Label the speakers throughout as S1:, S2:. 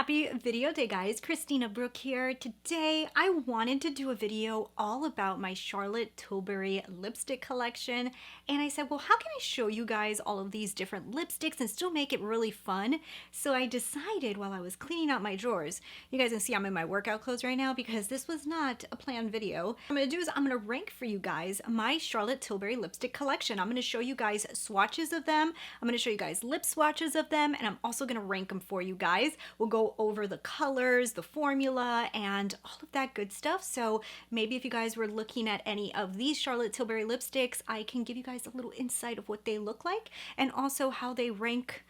S1: Happy video day, guys. Christina, Brooke here. Today I wanted to do a video all about my Charlotte Tilbury lipstick collection, and I said, well, how can I show you guys all of these different lipsticks and still make it really fun? So I decided while I was cleaning out my drawers, you guys can see I'm in my workout clothes right now because this was not a planned video. What I'm gonna do is I'm gonna rank for you guys my Charlotte Tilbury lipstick collection. I'm gonna show you guys swatches of them, I'm gonna show you guys lip swatches of them, and I'm also gonna rank them for you guys. We'll go over the colors, the formula, and all of that good stuff. So maybe if you guys were looking at any of these Charlotte Tilbury lipsticks, I can give you guys a little insight of what they look like and also how they rank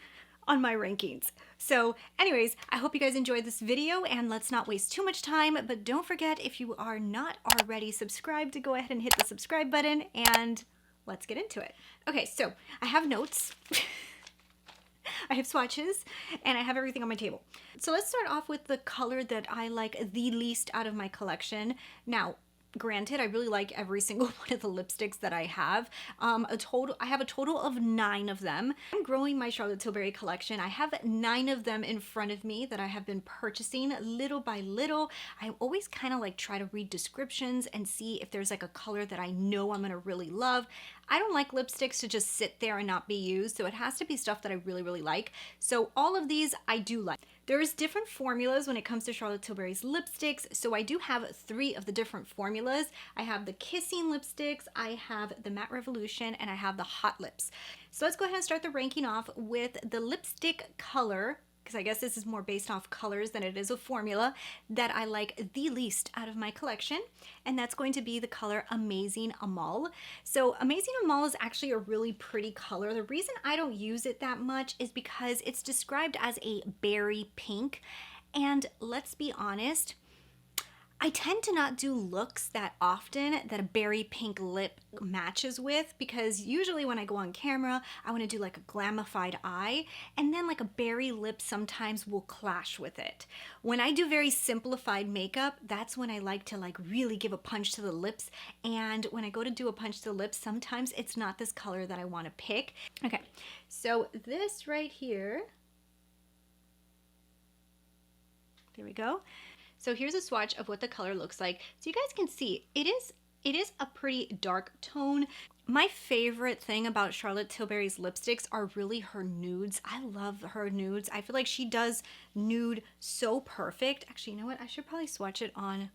S1: on my rankings. So anyways, I hope you guys enjoyed this video, and let's not waste too much time, but don't forget, if you are not already subscribed, to go ahead and hit the subscribe button, and let's get into it. Okay, so I have notes. I have swatches, and I have everything on my table. So let's start off with the color that I like the least out of my collection. Now, granted, I really like every single one of the lipsticks that I have. I have a total of 9 of them. I'm growing my Charlotte Tilbury collection. I have 9 of them in front of me that I have been purchasing little by little. I always kind of like try to read descriptions and see if there's like a color that I know I'm gonna really love. I don't like lipsticks to just sit there and not be used, so it has to be stuff that I really like. So all of these I do like. There's different formulas when it comes to Charlotte Tilbury's lipsticks, so I do have 3 of the different formulas. I have the Kissing lipsticks, I have the Matte Revolution, and I have the Hot Lips. So let's go ahead and start the ranking off with the lipstick color, because I guess this is more based off colors than it is a formula, that I like the least out of my collection, and that's going to be the color Amazing Amal. So Amazing Amal is actually a really pretty color. The reason I don't use it that much is because it's described as a berry pink, and let's be honest, I tend to not do looks that often that a berry pink lip matches with, because usually when I go on camera, I want to do like a glamified eye, and then like a berry lip sometimes will clash with it. When I do very simplified makeup, that's when I like to like really give a punch to the lips, and when I go to do a punch to the lips, sometimes it's not this color that I want to pick. Okay, so this right here, there we go. So here's a swatch of what the color looks like. So you guys can see it is a pretty dark tone. My favorite thing about Charlotte Tilbury's lipsticks are really her nudes. I love her nudes. I feel like she does nude so perfect. Actually, you know what? I should probably swatch it on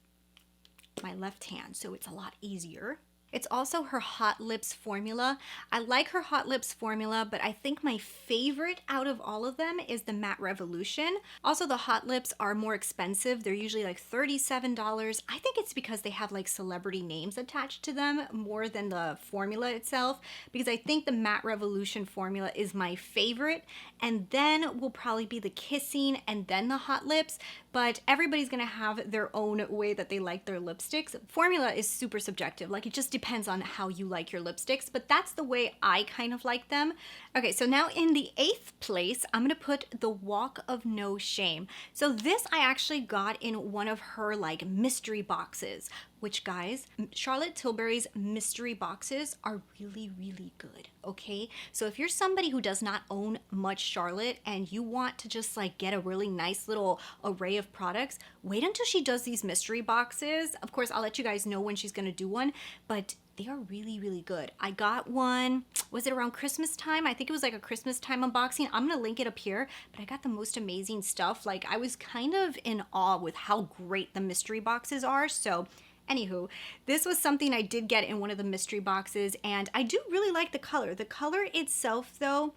S1: my left hand so it's a lot easier. It's also her Hot Lips formula. I like her Hot Lips formula, but I think my favorite out of all of them is the Matte Revolution. Also, the Hot Lips are more expensive. They're usually like $37. I think it's because they have like celebrity names attached to them more than the formula itself, because I think the Matte Revolution formula is my favorite, and then will probably be the Kissing and then the Hot Lips, but everybody's gonna have their own way that they like their lipsticks. Formula is super subjective. Like, it just depends on how you like your lipsticks, but that's the way I kind of like them. Okay, so now in the 8th place, I'm gonna put the Walk of No Shame. So this I actually got in one of her like mystery boxes, which, guys, Charlotte Tilbury's mystery boxes are really good, okay? So if you're somebody who does not own much Charlotte and you want to just like get a really nice little array of products, wait until she does these mystery boxes. Of course, I'll let you guys know when she's gonna do one, but they are really good. I got one, was it around Christmas time? I think it was like a Christmas time unboxing. I'm gonna link it up here, but I got the most amazing stuff. Like, I was kind of in awe with how great the mystery boxes are. So anywho, this was something I did get in one of the mystery boxes, and I do really like the color. The color itself, though,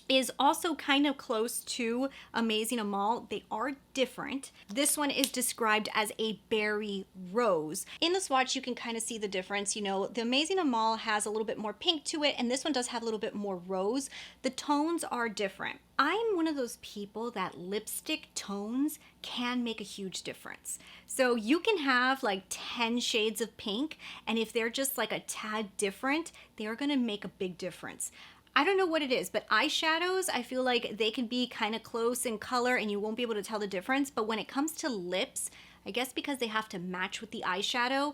S1: is also kind of close to Amazing Amal. They are different. This one is described as a berry rose. In the swatch, you can kind of see the difference. You know, the Amazing Amal has a little bit more pink to it, and this one does have a little bit more rose. The tones are different. I'm one of those people that lipstick tones can make a huge difference. So you can have like 10 shades of pink, and if they're just like a tad different, they are gonna make a big difference. I don't know what it is, but eyeshadows, I feel like they can be kind of close in color and you won't be able to tell the difference. But when it comes to lips, I guess because they have to match with the eyeshadow,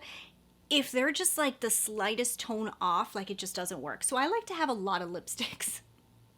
S1: if they're just like the slightest tone off, like, it just doesn't work. So I like to have a lot of lipsticks.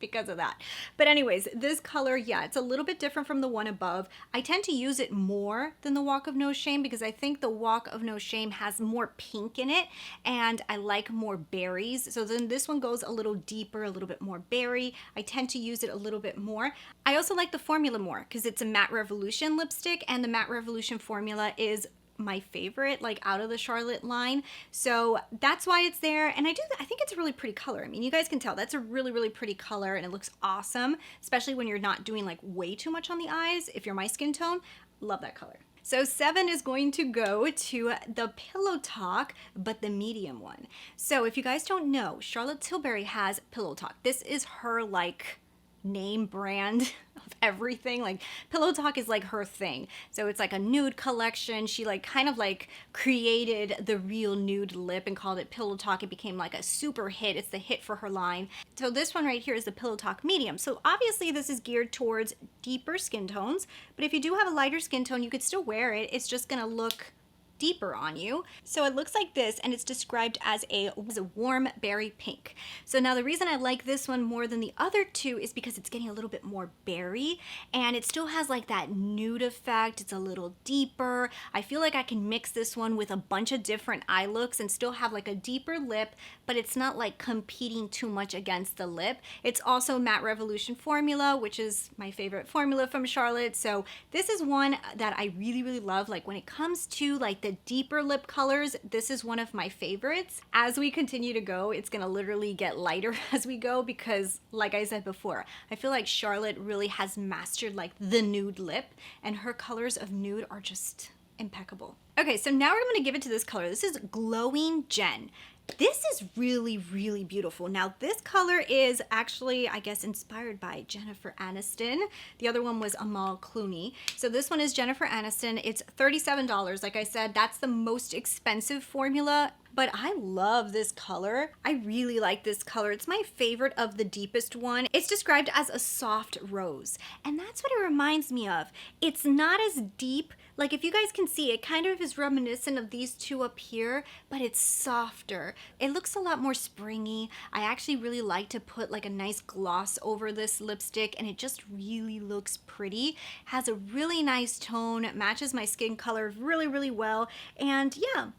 S1: because of that. But anyways, this color, yeah, it's a little bit different from the one above. I tend to use it more than the Walk of No Shame because I think the Walk of No Shame has more pink in it and I like more berries. So then this one goes a little deeper, a little bit more berry. I tend to use it a little bit more. I also like the formula more because it's a Matte Revolution lipstick, and the Matte Revolution formula is my favorite, like out of the Charlotte line. So that's why it's there. And I think it's a really pretty color. I mean, you guys can tell that's a really, really pretty color and it looks awesome, especially when you're not doing like way too much on the eyes. If you're my skin tone, love that color. So 7 is going to go to the Pillow Talk, but the medium one. So if you guys don't know, Charlotte Tilbury has Pillow Talk. This is her like name brand of everything. Like Pillow Talk is like her thing. So it's like a nude collection. She like kind of like created the real nude lip and called it Pillow Talk. It became like a super hit. It's the hit for her line. So this one right here is the Pillow Talk medium. So obviously this is geared towards deeper skin tones, but if you do have a lighter skin tone, you could still wear it. It's just gonna look deeper on you. So it looks like this, and it's described as a warm berry pink. So now the reason I like this one more than the other two is because it's getting a little bit more berry, and it still has like that nude effect. It's a little deeper. I feel like I can mix this one with a bunch of different eye looks and still have like a deeper lip, but it's not like competing too much against the lip. It's also Matte Revolution formula, which is my favorite formula from Charlotte. So this is one that I really, really love. Like when it comes to like the deeper lip colors, this is one of my favorites. As we continue to go, it's gonna literally get lighter as we go because, like I said before, I feel like Charlotte really has mastered like the nude lip, and her colors of nude are just impeccable. Okay, so now we're gonna give it to this color. This is Glowing Jen. This is really, really beautiful. Now this color is actually, I guess, inspired by Jennifer Aniston. The other one was Amal Clooney. So this one is Jennifer Aniston. It's $37. Like I said, that's the most expensive formula, but I love this color. I really like this color. It's my favorite of the deepest one. It's described as a soft rose, and that's what it reminds me of. It's not as deep. Like if you guys can see, it kind of is reminiscent of these two up here, but it's softer. It looks a lot more springy. I actually really like to put like a nice gloss over this lipstick, and it just really looks pretty. Has a really nice tone, matches my skin color really, really well, and yeah.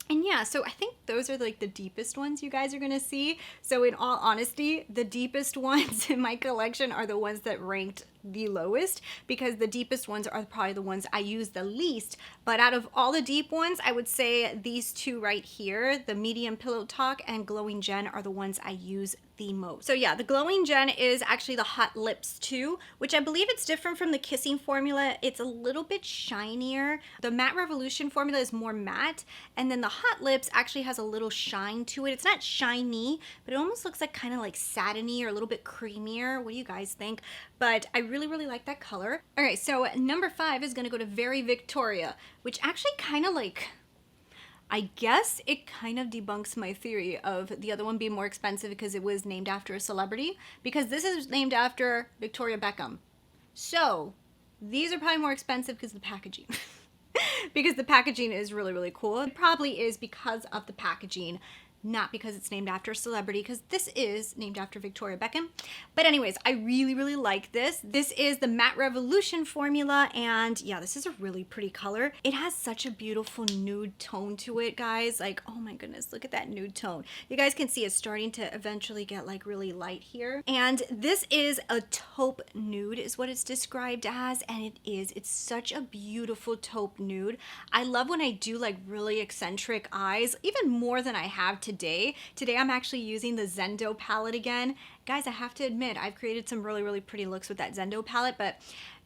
S1: And yeah, so I think those are like the deepest ones you guys are gonna see. So in all honesty, the deepest ones in my collection are the ones that ranked the lowest, because the deepest ones are probably the ones I use the least. But out of all the deep ones, I would say these two right here, the medium Pillow Talk and Glowing Jen, are the ones I use the most. So yeah, the Glowing Jen is actually the Hot Lips 2, which I believe it's different from the Kissing formula. It's a little bit shinier. The Matte Revolution formula is more matte, and then the Hot Lips actually has a little shine to it. It's not shiny, but it almost looks like kind of like satiny or a little bit creamier. What do you guys think? But I really, really like that color. All right, so number 5 is gonna go to Very Victoria, which actually kind of like, I guess it kind of debunks my theory of the other one being more expensive because it was named after a celebrity, because this is named after Victoria Beckham. So these are probably more expensive because of the packaging. Because the packaging is really, really cool. It probably is because of the packaging, not because it's named after a celebrity, because this is named after Victoria Beckham. But anyways, I really, really like this. This is the Matte Revolution formula, and yeah, this is a really pretty color. It has such a beautiful nude tone to it, guys. Like, oh my goodness, look at that nude tone. You guys can see it's starting to eventually get like really light here. And this is a taupe nude is what it's described as, and it is. It's such a beautiful taupe nude. I love when I do like really eccentric eyes, even more than I have today. Today I'm actually using the Zendo palette again. Guys, I have to admit, I've created some really, really pretty looks with that Zendo palette, but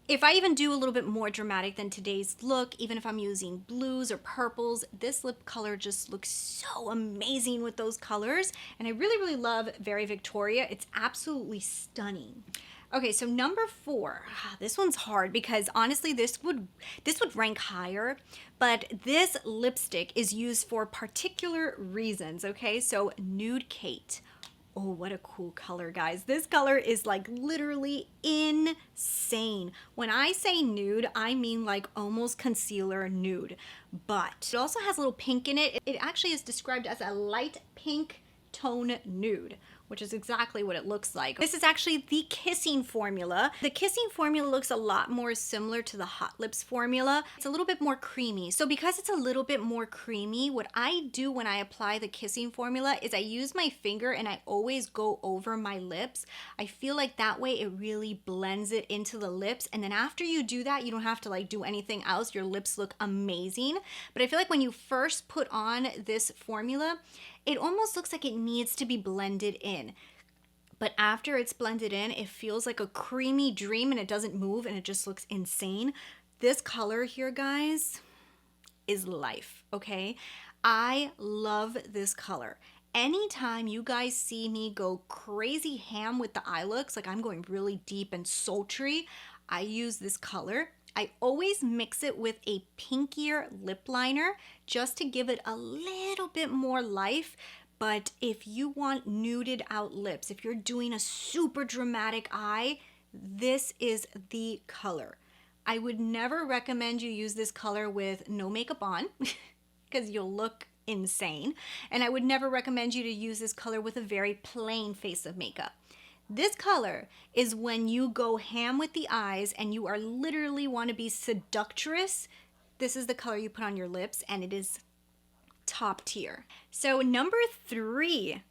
S1: if I even do a little bit more dramatic than today's look, even if I'm using blues or purples, this lip color just looks so amazing with those colors. And I really, really love Very Victoria. It's absolutely stunning. Okay, so number 4, this one's hard because honestly this would rank higher, but this lipstick is used for particular reasons, okay? So Nude Kate. Oh, what a cool color, guys. This color is like literally insane. When I say nude, I mean like almost concealer nude, but it also has a little pink in it. It actually is described as a light pink tone nude, which is exactly what it looks like. This is actually the Kissing formula. The Kissing formula looks a lot more similar to the Hot Lips formula. It's a little bit more creamy. So because it's a little bit more creamy, what I do when I apply the Kissing formula is I use my finger and I always go over my lips. I feel like that way it really blends it into the lips. And then after you do that, you don't have to like do anything else. Your lips look amazing. But I feel like when you first put on this formula, it almost looks like it needs to be blended in. But after it's blended in, it feels like a creamy dream and it doesn't move and it just looks insane. This color here, guys, is life, okay? I love this color. Anytime you guys see me go crazy ham with the eye looks, like I'm going really deep and sultry, I use this color. I always mix it with a pinkier lip liner just to give it a little bit more life. But if you want nuded out lips, if you're doing a super dramatic eye, this is the color. I would never recommend you use this color with no makeup on because you'll look insane. And I would never recommend you to use this color with a very plain face of makeup. This color is when you go ham with the eyes and you are literally want to be seductress. This is the color you put on your lips and it is top tier. So number three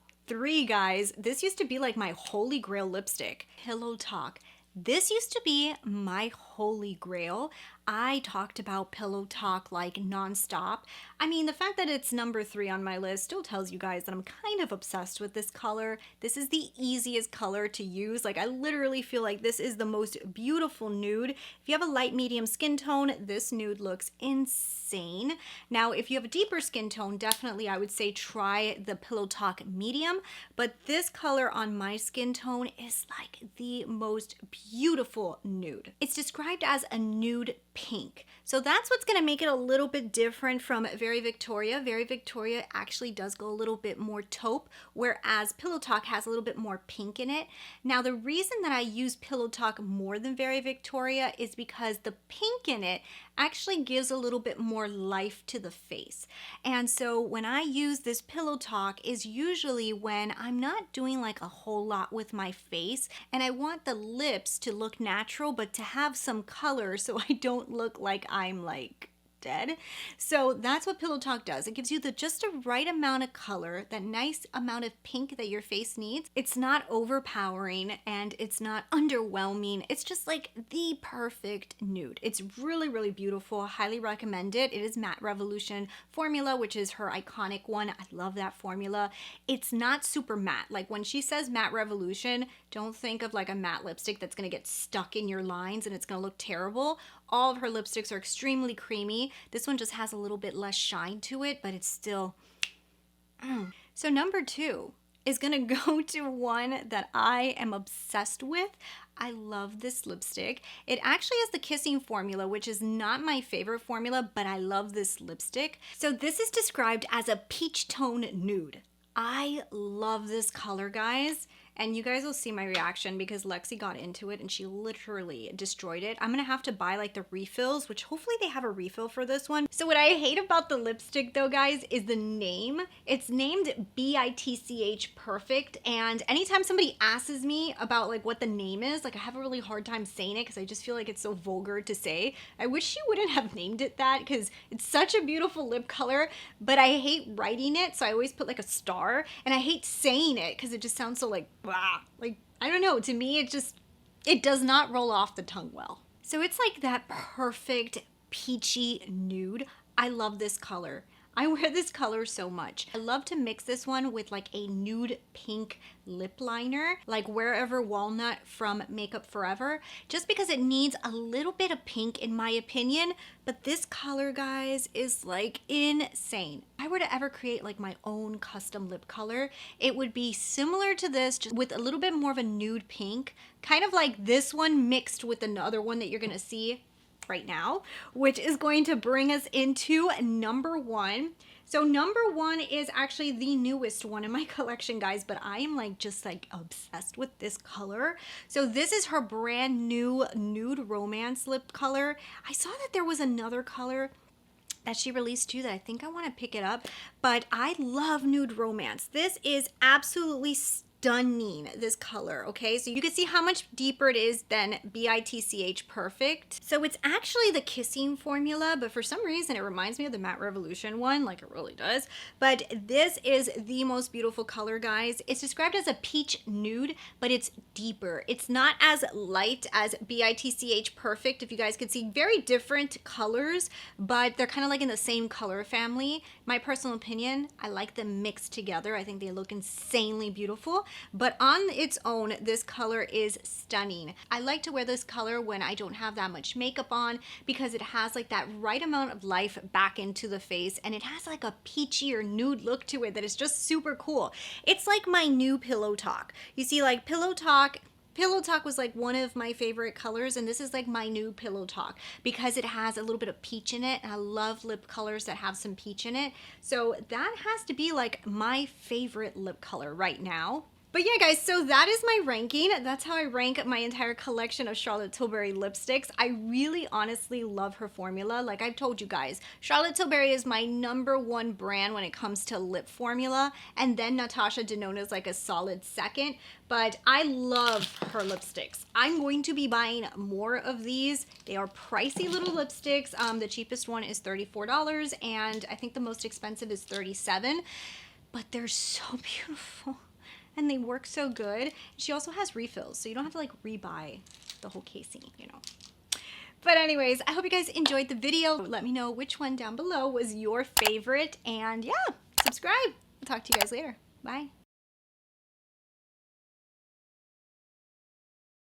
S1: guys, this used to be like my holy grail lipstick, Pillow Talk. This used to be my holy grail. I talked about Pillow Talk like nonstop. I mean, the fact that it's number 3 on my list still tells you guys that I'm kind of obsessed with this color. This is the easiest color to use. Like, I literally feel like this is the most beautiful nude. If you have a light medium skin tone, this nude looks insane. Now, if you have a deeper skin tone, definitely I would say try the Pillow Talk medium. But this color on my skin tone is like the most beautiful nude. It's described as a nude pink. So that's what's going to make it a little bit different from Very Victoria. Very Victoria actually does go a little bit more taupe, whereas Pillow Talk has a little bit more pink in it. Now, the reason that I use Pillow Talk more than Very Victoria is because the pink in it actually gives a little bit more life to the face. And so when I use this Pillow Talk is usually when I'm not doing like a whole lot with my face and I want the lips to look natural but to have some color so I don't look like I'm like dead. So that's what Pillow Talk does. It gives you just the right amount of color, that nice amount of pink that your face needs. It's not overpowering and it's not underwhelming. It's just like the perfect nude. It's really, really beautiful. Highly recommend it. It is Matte Revolution formula, which is her iconic one. I love that formula. It's not super matte. Like when she says Matte Revolution, don't think of like a matte lipstick that's going to get stuck in your lines and it's going to look terrible. All of her lipsticks are extremely creamy. This one just has a little bit less shine to it, but it's still... So number 2 is gonna go to one that I am obsessed with. I love this lipstick. It actually is the Kissing formula, which is not my favorite formula, but I love this lipstick. So this is described as a peach tone nude. I love this color, guys. And you guys will see my reaction because Lexi got into it and she literally destroyed it. I'm gonna have to buy like the refills, which hopefully they have a refill for this one. So what I hate about the lipstick though, guys, is the name. It's named BITCH Perfect. And anytime somebody asks me about like what the name is, like I have a really hard time saying it because I just feel like it's so vulgar to say. I wish she wouldn't have named it that because it's such a beautiful lip color, but I hate writing it. So I always put like a star, and I hate saying it because it just sounds so like, blah. Like, I don't know, to me it does not roll off the tongue well. So it's like that perfect peachy nude. I love this color. I wear this color so much. I love to mix this one with like a nude pink lip liner, like Wherever Walnut from Makeup Forever, just because it needs a little bit of pink in my opinion. But this color, guys, is like insane. If I were to ever create like my own custom lip color, it would be similar to this, just with a little bit more of a nude pink, kind of like this one mixed with another one that you're gonna see right now, which is going to bring us into number 1. So number 1 is actually the newest one in my collection, guys, but I am like just like obsessed with this color. So this is her brand new Nude Romance lip color. I saw that there was another color that she released too that I think I want to pick it up, but I love Nude Romance. This is absolutely stunning. stunning, this color, okay? So you can see how much deeper it is than BITCH Perfect. So it's actually the kissing formula, but for some reason it reminds me of the Matte Revolution one, like it really does. But this is the most beautiful color, guys. It's described as a peach nude, but it's deeper. It's not as light as BITCH Perfect. If you guys can see, very different colors, but they're kind of like in the same color family. My personal opinion, I like them mixed together. I think they look insanely beautiful, but on its own, this color is stunning. I like to wear this color when I don't have that much makeup on because it has like that right amount of life back into the face, and it has like a peachy or nude look to it that is just super cool. It's like my new Pillow Talk. You see, like Pillow Talk was like one of my favorite colors, and this is like my new Pillow Talk because it has a little bit of peach in it, and I love lip colors that have some peach in it. So that has to be like my favorite lip color right now. But yeah, guys, so that is my ranking. That's how I rank my entire collection of Charlotte Tilbury lipsticks. I really honestly love her formula. Like I've told you guys, Charlotte Tilbury is my #1 brand when it comes to lip formula, and then Natasha Denona is like a solid second, but I love her lipsticks. I'm going to be buying more of these. They are pricey little lipsticks. The cheapest one is $34, and I think the most expensive is $37, but they're so beautiful. And they work so good. She also has refills, so you don't have to like rebuy the whole casing, you know. But anyways, I hope you guys enjoyed the video. Let me know which one down below was your favorite. And yeah, subscribe. I'll talk to you guys later. Bye.